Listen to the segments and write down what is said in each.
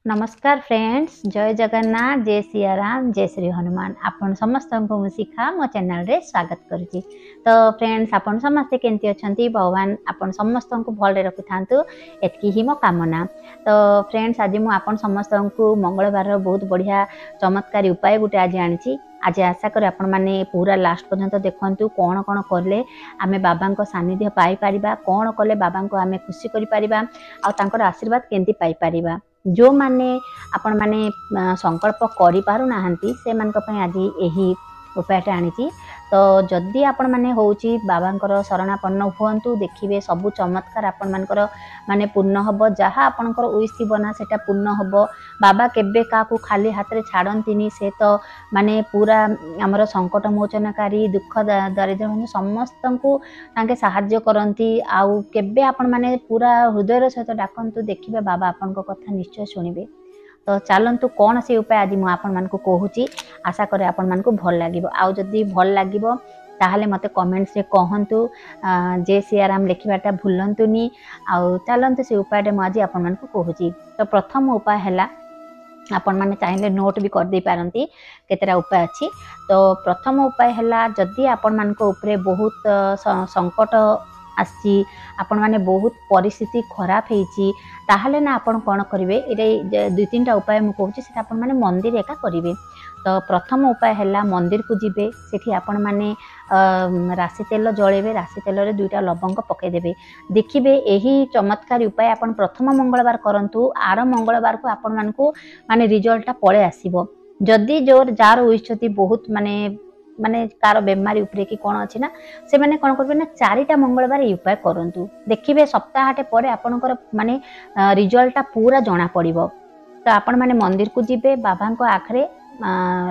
नमस्कार फ्रेंड्स, जय जगन्नाथ, जय सिया राम, जय श्री हनुमान। आपण समस्त को शिखा मो चैनल रे स्वागत करुच्ची। तो फ्रेंड्स, आपण समस्ते केंती अछंती, भगवान आपण समस्त को भले रखि थांतु, एतकी ही मो कामना। तो फ्रेंड्स, आज मु आपण समस्त को मंगलवार बहुत बढ़िया चमत्कारी उपाय गुटे आज आनी। आज आशा करी आपण माने पूरा लास्ट पर्यंत देखंतु कौन कौन कले आमे बाबा को सानिध्य पाई परिबा, कौन कले बाबा को आमे खुशी करि परिबा, आ तांकर आशीर्वाद केंती पाई परिबा। जो माने आपण माने संकल्प करि पारु नाहंती से मानक पय आज एही उपायटा आनी। तो जदि आपण माने होउची बाबांकर शरणापन्न हुअंतु, देखिबे सबु चमत्कार आपण मानकर माने पूर्ण हबो। जहा आपणकर उइस थिबना सेटा पूर्ण हबो। बाबा केबे काकू खाली हाथ रे छाड़ंतिनी, से तो माने पूरा हमर संकट मोचनकारी, दुख दरिद्र समस्तंकु तांके सहाय्य करंती। आउ केबे आपण माने पूरा हृदय सहित डाकंतु, देखिबे बाबा आपनको कथा निश्चय सुनिबे। तो चलतु कौन से उपाय आज मुझे आपण मानकु कहूची, आशा करे आपण मानकु भल लागिबो। आउ जदि भल लागिबो ताहले मते कमेंट्स रे कहंतु, जय सियाराम लिखिबाटा भूलंतुनी। आउ चलतु से उपायटा मु आज आपण मानकु कहूची। तो प्रथम उपाय हैला, आपण माने चाहिले नोट भी कर दे पारंती केतेरा उपाय अछि। तो प्रथम उपाय हैला, जदि आपण मानको ऊपरे बहुत संकट आसी, आपण माने बहुत परिस्थिति खराब हेची, ताहले ना आपण कोन करिवे, ए दुई तीन टा उपाय मु कहूची, सेटा आपण माने मंदिर एका करिवे। तो प्रथम उपाय हैला, मंदिर को जिबे, सेठी आपण माने राशि तेल जळेबे, राशि तेल रे दुईटा लवंग पके देबे। देखिबे एही चमत्कारी उपाय आपण प्रथम मंगलवार करंतु, आर मंगलवार को आपण मानकु माने रिजल्टटा पळे आसीबो। जदि जोर जार होइछति बहुत माने माने कार बेमारी उपरे कि कौन अच्छी ना, से माने कौन करबे ना, चारिटा मंगलवार ये उपाय करंतु। देखिबे सप्ताहटे परे आपनकर माने रिजल्टटा पूरा जना पड़िबो। तो आपण माने मंदिर को जिबे, बाबा को आखरे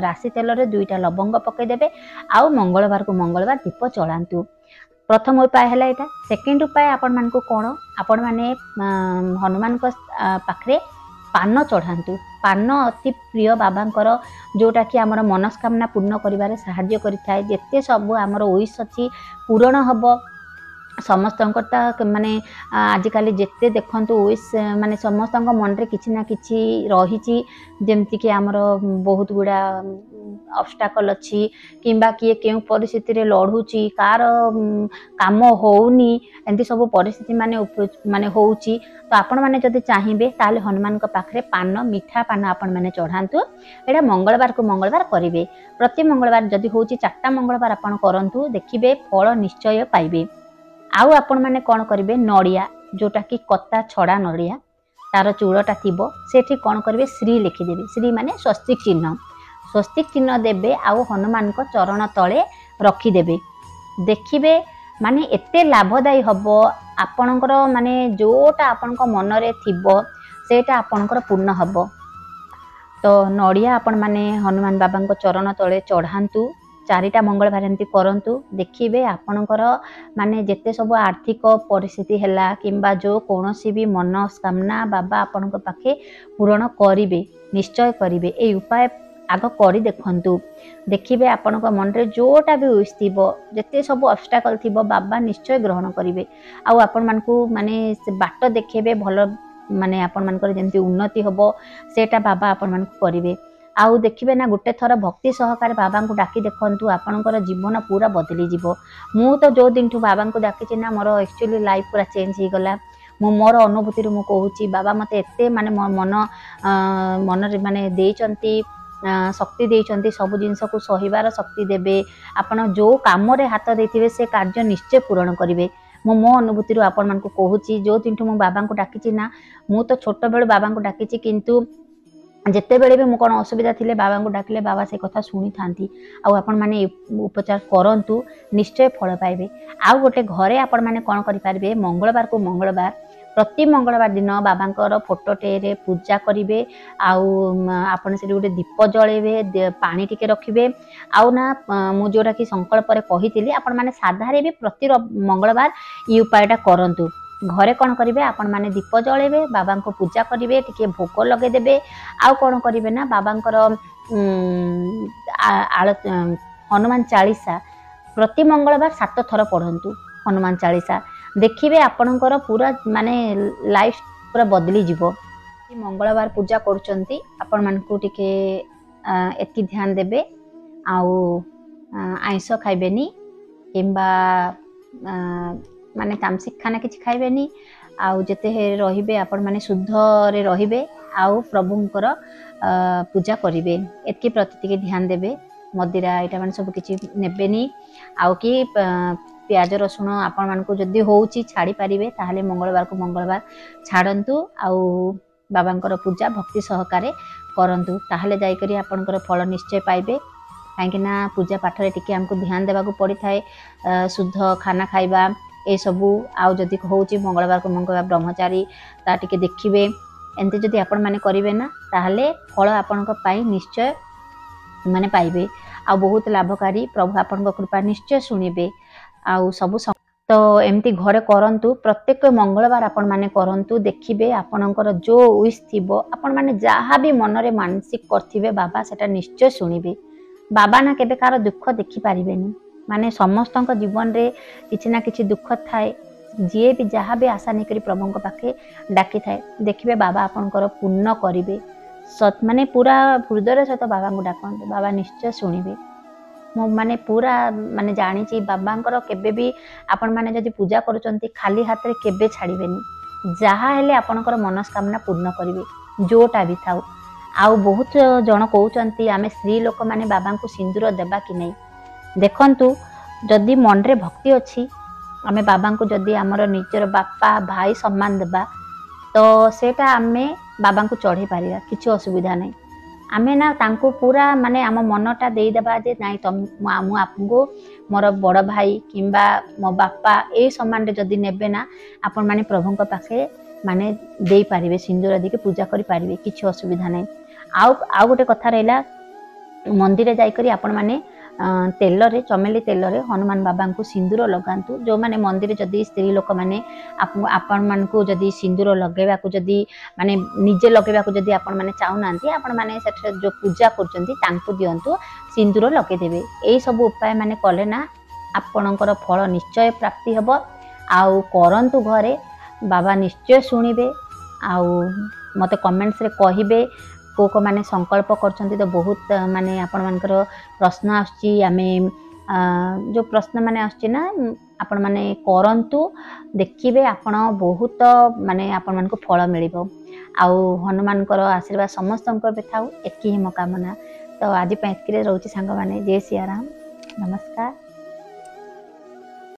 राशि तेल रे दुईटा लवंग पके देबे, आउ मंगलवार को मंगलवार दीप चलांतु। प्रथम उपाय हैला एटा। सेकंड उपाय आपण मानकु कोन, आपण माने हनुमान को पाखरे पान चढ़ातु। पान अति प्रिय बाबांकर, जोटा कि आमर मनस्कामना पूर्ण करिबारे सहाय्य करिथाय। जेते सब आमर ओइस अछि पूर्ण हबो। समस्त माने आजिकल जिते देखंतु ओइस माने समस्त मन रे किछि ना किछि रहिछि, जेमति कि आमर बहुत गुड़ा ऑब्स्टैकल अछि, किंबा किए केउ परिस्थिति रे लढुछि, कार काम होउनी, एंती सब परिस्थिति माने माने होउछि। तो आपण माने जदि चाहिबे ताले हनुमान को पाखरे पान, मीठा पान आपण माने चढ़ांतु। एटा मंगलवार को मंगलवार करिवे। प्रति मंगलवार जदि होउछि 4टा मंगलवार आपण करंतु, देखिबे फल निश्चय पाइबे। आउ आपण माने कौन करिवे, नड़िया जोटा कि कत्ता छड़ा नड़िया, तार चूड़टा थिबो, सेठी कौन करिवे, श्री लिखिदेवे। श्री माने स्वस्तिक चिन्ह, स्वस्तिक चिन्ह देबे। आउ हनुमान को चरण तले रखिदेबे। देखिबे माने एते लाभदायी हबो। आपणकर माने जोटा आपणक मन रे थिबो सेटा आपणकर पूर्ण हबो। तो नड़िया आपण माने हनुमान बाबा को चरण तले चढ़ांतु। 4टा मंगलवार एमती करंतु। देखिबे आपणकर माने जेते सब आर्थिक परिस्थिति हैला, किंबा जो कोनोसी भी मनस्कामना बाबा आपणक पाखे पूर्ण करिवे, निश्चय करिवे। ए उपाय आग करी देखंतु। देखिबे आपणक मन रे जोटा भी उस्थिबो, जेते सब ऑब्स्टैकल थिबो, बाबा निश्चय ग्रहण करिवे। आउ आपण मानकु माने से बाट देखेबे, भलो माने आपण मानकर जेमती उन्नति हबो सेटा बाबा आपण मानकु करिवे। आउ देखिबे ना, गोटे थर भक्ति सहकार बाबा को डाकी देखंतु, आपणकर जीवन पूरा बदली जिवो। मु तो जो दिन ठू बाबा को डाकी ना, मोर एक्चुअली लाइफ पूरा चेंज हो गला। मु मोर अनुभूति रू मु कहूची, बाबा मते एते माने मन रे माने देइचंती, शक्ति देइचंती, सब जिंस को सहिबार शक्ति देबे। आपण जो काम रे हाथ देथिबे से कार्य निश्चय पूर्ण करिवे। मो अनुभूति रू आपण मान को कहूची, जो दिन ठू मु बाबा को डाकी ना, मु तो छोट बेलू बाबा को डाकी, किंतु जिते बेले भी मु कौन असुविधा थिले बाबा को डाकिले बाबा से कथा शुणी थांती। आउ आपण माने उपचार करंतु, निश्चय फल पाइबे। आउ गोटे घरे आपण माने कौन करि पारबे, मंगलवार को मंगलवार, प्रति मंगलवार दिन बाबांकर फोटोटे रे पूजा करिवे। आउ आपण से गोटे दीप जळेबे, पानी टिके रखिबे। आउ ना मु जोटा कि संकल्प रे कहितिली, आपण माने साधारे भी प्रति मंगलवार ई उपायटा करंतु। घरे कौन करिवे, आपण माने दीप जळेबे, बाबा को पूजा करिवे, टिके भोग लगे देबे। आउ कौन करिवे ना, बाबांकर हनुमान चालीसा प्रति मंगलवार 7 थर पढ़ंतु हनुमान चालीसा। देखिबे आपणकर पूरा माने लाइफ पूरा बदली जिवो। मंगलवार पूजा करुचंती आपण मानकु टिके एति ध्यान देबे आउ आइंस खाइबेनी किंबा माने तामसिक खाना किछि खाइबेनी आउ जते रहिबे आपण माने शुद्ध रे रहिबे आउ प्रभुंकर पूजा करिवे एतकी प्रति के ध्यान देबे मदिरा एटा माने सब किछि नेबेनी आउ कि प्याज रसुण आपण मानकु जदी होउची छाड़ी पारिबे ताहाले मंगलवार को मंगलवार छाड़ंतु आउ बाबांकर पूजा भक्ति सहकारे करंतु ताहाले जाई करी आपनकर फल निश्चय पाइबे काहेकि ना पूजा पाठ रे टिके हमको ध्यान देबाकू पड़ी थाए शुद्ध खाना खाइबा ए सबू आउ जदी होउची मंगलवार को मंगलवार ब्रह्मचारी ता टिके देखिबे एंते जदी आपण माने करिवे ना ताहाले फल आपनक पाई निश्चय माने पाइबे आ बहुत लाभकारी प्रभु आपनक कृपा निश्चय सुनिबे आउ सबू तो एमती घरे करंतु प्रत्येक मंगलवार आपण माने करंतु देखिबे आपनकर जो विश थिबो आपण माने जहा भी मन रे मानसिक करथिबे बाबा सेटा निश्चय सुनिबे बाबा ना केबे कार दुख देखि पारिबेनी माने समस्तक जीवन रे किछि ना किछि दुख थाए जे भी जहा भी आशा नहीं करी प्रभुंक पाखे डाकी थाए देखिबे बाबा आपनकर पूर्ण करिवे सत माने पूरा हृदय सहित बाबा को डाकंते बाबा निश्चय सुनिबे मो माने पूरा माने जानी बाबांकर केबे भी आपण माने जदि पूजा करूचंती खाली हाथ रे केबे छाड़िबेनी जहा हेले आपनकर मनस्कामना पूर्ण करिवे जोटा भी थाउ आउ बहुत जन कहउचंती आमे स्त्री लोक माने बाबा को सिंदूर देबा कि नहीं देखंतु जदि मन रे भक्ति अछि आमे बाबा को जदि हमर निजर बापा भाई सम्मान देबा तो सेटा आमे बाबा को चढ़े पारिया किछि असुविधा नहीं आमे ना तांको पूरा माने आम मनटा दे देबा जे नाइ तम मु आपको मोर बड़ भाई किंबा मो बापा ए सम्मान रे जदि नेबे ना आपण माने प्रभुंक पाखे माने देई पारिबे सिंदूर देके पूजा करि पारिबे किछि असुविधा नहीं आउ गोटे कथा रहला मंदिर जाई करी आपण माने तेल रे चमेली तेल रे हनुमान बाबा को सिंदूर लगांतु जो माने मंदिर जदि स्त्री लोक माने आपण मान को जदि सिंदूर लगेबा को जदि माने निजे लगेबा को जदि आपण माने चाहू नांती आपण माने सेठ जो पूजा करचंती तांको दियंतु सिंदूर लगे देबे एई सब उपाय माने कले ना आपणकर फल निश्चय प्राप्ति हबो आउ करंतु घरे बाबा निश्चय सुनिबे आउ मते कमेंट्स रे कहिबे को माने संकल्प करछंती तो बहुत माने आपण मानकर प्रश्न आछि आमे जो प्रश्न माने आछि ना आपण माने करंतु देखिबे आपण बहुत माने आपण मान को फल मिलिबो आउ हनुमान कर आशीर्वाद समस्तंकर बेथाउ एकी ही मो कामना तो आज पे एतकी रहउची सांग माने जय सिया राम नमस्कार।